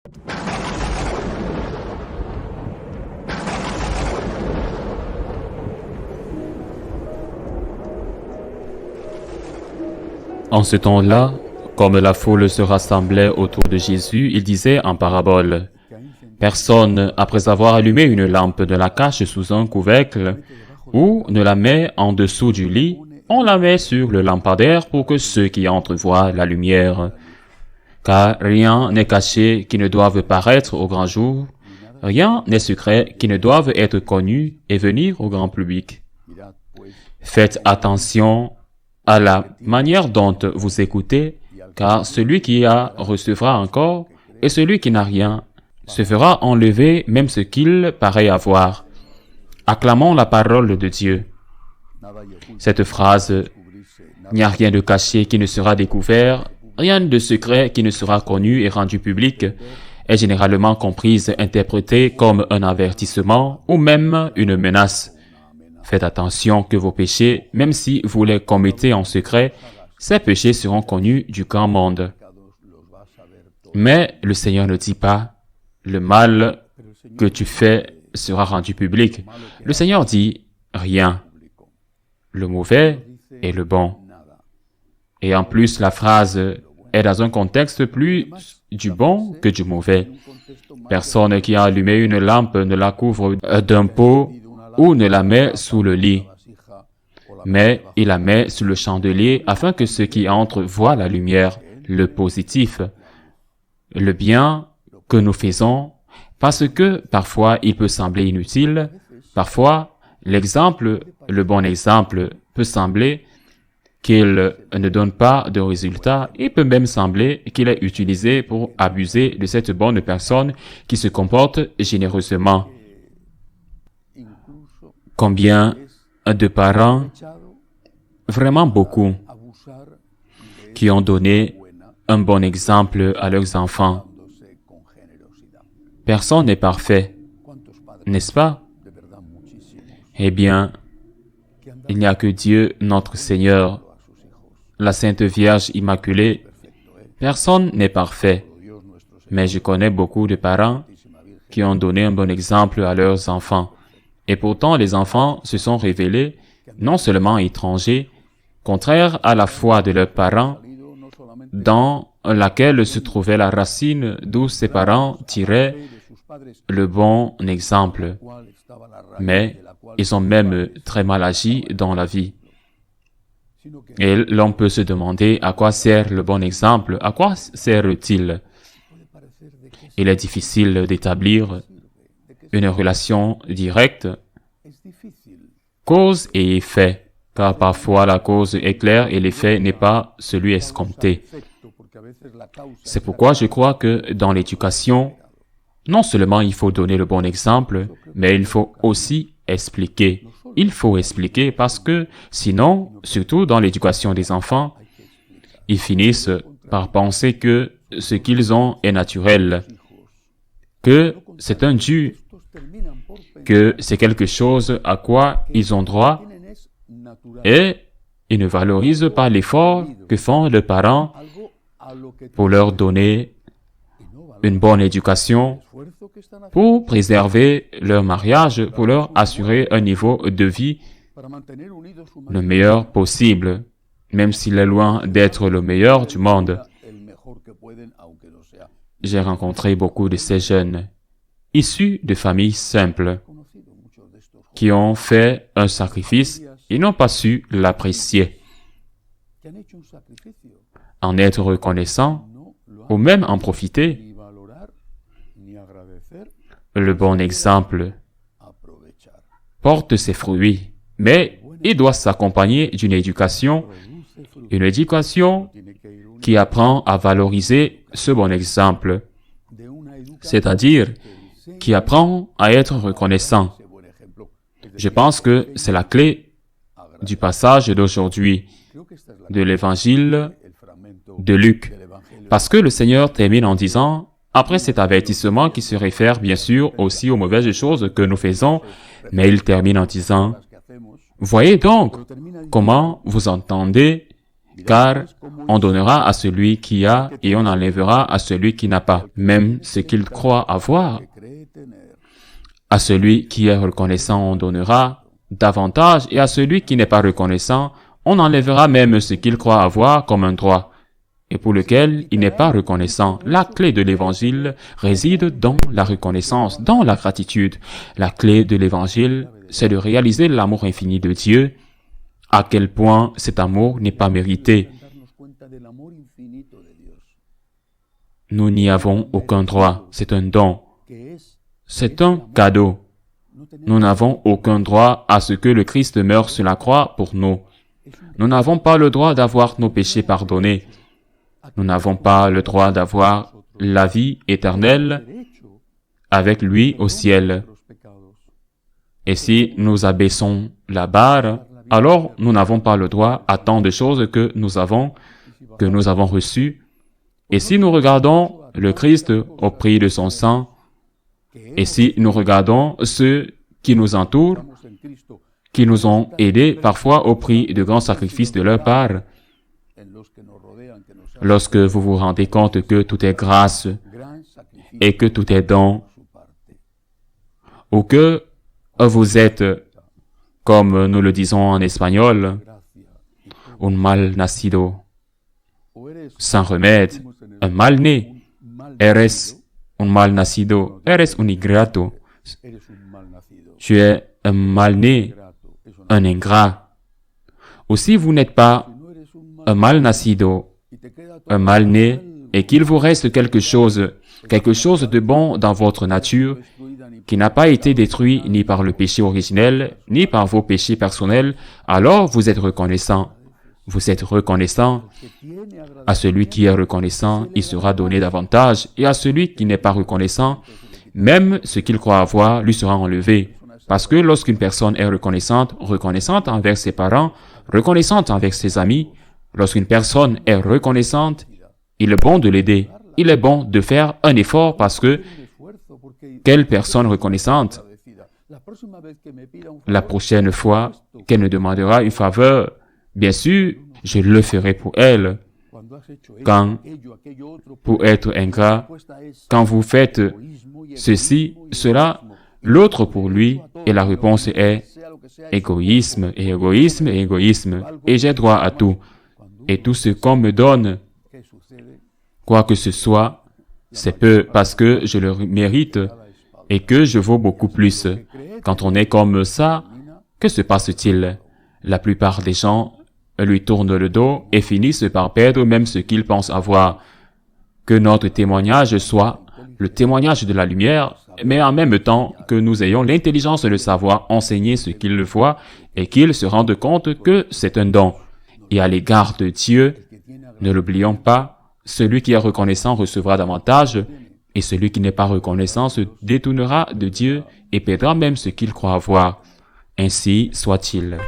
En ce temps-là, comme la foule se rassemblait autour de Jésus, il disait en parabole, « Personne, après avoir allumé une lampe, ne la cache sous un couvercle ou ne la met en dessous du lit, on la met sur le lampadaire pour que ceux qui entrent voient la lumière. Car rien n'est caché qui ne doive paraître au grand jour, rien n'est secret qui ne doive être connu et venir au grand public. Faites attention à la manière dont vous écoutez, car celui qui a recevra encore, et celui qui n'a rien se fera enlever même ce qu'il paraît avoir. » Acclamons la parole de Dieu. Cette phrase, « Il n'y a rien de caché qui ne sera découvert, rien de secret qui ne sera connu et rendu public », est généralement comprise, interprétée comme un avertissement ou même une menace. Faites attention que vos péchés, même si vous les commettez en secret, ces péchés seront connus du grand monde. Mais le Seigneur ne dit pas, le mal que tu fais sera rendu public. Le Seigneur dit, rien. Le mauvais et le bon. Et en plus, la phrase est dans un contexte plus du bon que du mauvais. Personne qui a allumé une lampe ne la couvre d'un pot ou ne la met sous le lit, mais il la met sous le chandelier afin que ceux qui entrent voient la lumière, le positif, le bien que nous faisons, parce que parfois il peut sembler inutile, parfois l'exemple, le bon exemple peut sembler qu'il ne donne pas de résultat, il peut même sembler qu'il est utilisé pour abuser de cette bonne personne qui se comporte généreusement. Combien de parents, vraiment beaucoup, qui ont donné un bon exemple à leurs enfants. Personne n'est parfait, n'est-ce pas? Eh bien, il n'y a que Dieu, notre Seigneur, la Sainte Vierge Immaculée. Personne n'est parfait, mais je connais beaucoup de parents qui ont donné un bon exemple à leurs enfants. Et pourtant, les enfants se sont révélés non seulement étrangers, contraires à la foi de leurs parents, dans laquelle se trouvait la racine d'où ces parents tiraient le bon exemple, mais ils ont même très mal agi dans la vie. Et l'on peut se demander à quoi sert le bon exemple, à quoi sert-il? Il est difficile d'établir une relation directe, cause et effet, car parfois la cause est claire et l'effet n'est pas celui escompté. C'est pourquoi je crois que dans l'éducation, non seulement il faut donner le bon exemple, mais il faut aussi expliquer. Il faut expliquer parce que sinon, surtout dans l'éducation des enfants, ils finissent par penser que ce qu'ils ont est naturel, que c'est un dû, que c'est quelque chose à quoi ils ont droit et ils ne valorisent pas l'effort que font leurs parents pour leur donner une bonne éducation, pour préserver leur mariage, pour leur assurer un niveau de vie le meilleur possible, même s'il est loin d'être le meilleur du monde. J'ai rencontré beaucoup de ces jeunes, issus de familles simples, qui ont fait un sacrifice et n'ont pas su l'apprécier, en être reconnaissant ou même en profiter. Le bon exemple porte ses fruits, mais il doit s'accompagner d'une éducation qui apprend à valoriser ce bon exemple, c'est-à-dire qui apprend à être reconnaissant. Je pense que c'est la clé du passage d'aujourd'hui, de l'évangile de Luc, parce que le Seigneur termine en disant, après cet avertissement qui se réfère bien sûr aussi aux mauvaises choses que nous faisons, mais il termine en disant, « Voyez donc comment vous entendez car on donnera à celui qui a et on enlèvera à celui qui n'a pas, même ce qu'il croit avoir. À celui qui est reconnaissant, on donnera davantage, et à celui qui n'est pas reconnaissant, on enlèvera même ce qu'il croit avoir comme un droit, et pour lequel il n'est pas reconnaissant. La clé de l'Évangile réside dans la reconnaissance, dans la gratitude. La clé de l'Évangile, c'est de réaliser l'amour infini de Dieu, à quel point cet amour n'est pas mérité. Nous n'y avons aucun droit, c'est un don, c'est un cadeau. Nous n'avons aucun droit à ce que le Christ meure sur la croix pour nous. Nous n'avons pas le droit d'avoir nos péchés pardonnés. Nous n'avons pas le droit d'avoir la vie éternelle avec lui au ciel. Et si nous abaissons la barre, alors nous n'avons pas le droit à tant de choses que nous avons reçues. Et si nous regardons le Christ au prix de son sang, et si nous regardons ceux qui nous entourent, qui nous ont aidés parfois au prix de grands sacrifices de leur part, lorsque vous vous rendez compte que tout est grâce et que tout est don, ou que vous êtes, comme nous le disons en espagnol, un mal nacido, sans remède, un mal-né, eres un mal nacido, eres un ingrato, tu es un mal-né, un ingrat. Ou si vous n'êtes pas un mal nacido, un mal-né, et qu'il vous reste quelque chose de bon dans votre nature, qui n'a pas été détruit ni par le péché originel, ni par vos péchés personnels, alors vous êtes reconnaissant. Vous êtes reconnaissant. À celui qui est reconnaissant, il sera donné davantage, et à celui qui n'est pas reconnaissant, même ce qu'il croit avoir lui sera enlevé. Parce que lorsqu'une personne est reconnaissante envers ses parents, reconnaissante envers ses amis, lorsqu'une personne est reconnaissante, il est bon de l'aider. Il est bon de faire un effort parce que quelle personne reconnaissante, la prochaine fois qu'elle me demandera une faveur, bien sûr, je le ferai pour elle. Quand, pour être ingrat, quand vous faites ceci, cela, l'autre pour lui, et la réponse est égoïsme, et égoïsme, et égoïsme, et j'ai droit à tout. Et tout ce qu'on me donne, quoi que ce soit, c'est peu parce que je le mérite et que je vaux beaucoup plus. Quand on est comme ça, que se passe-t-il? La plupart des gens lui tournent le dos et finissent par perdre même ce qu'ils pensent avoir. Que notre témoignage soit le témoignage de la lumière, mais en même temps que nous ayons l'intelligence de savoir enseigner ce qu'ils voient et qu'ils se rendent compte que c'est un don. Et à l'égard de Dieu, ne l'oublions pas, celui qui est reconnaissant recevra davantage, et celui qui n'est pas reconnaissant se détournera de Dieu et perdra même ce qu'il croit avoir. Ainsi soit-il.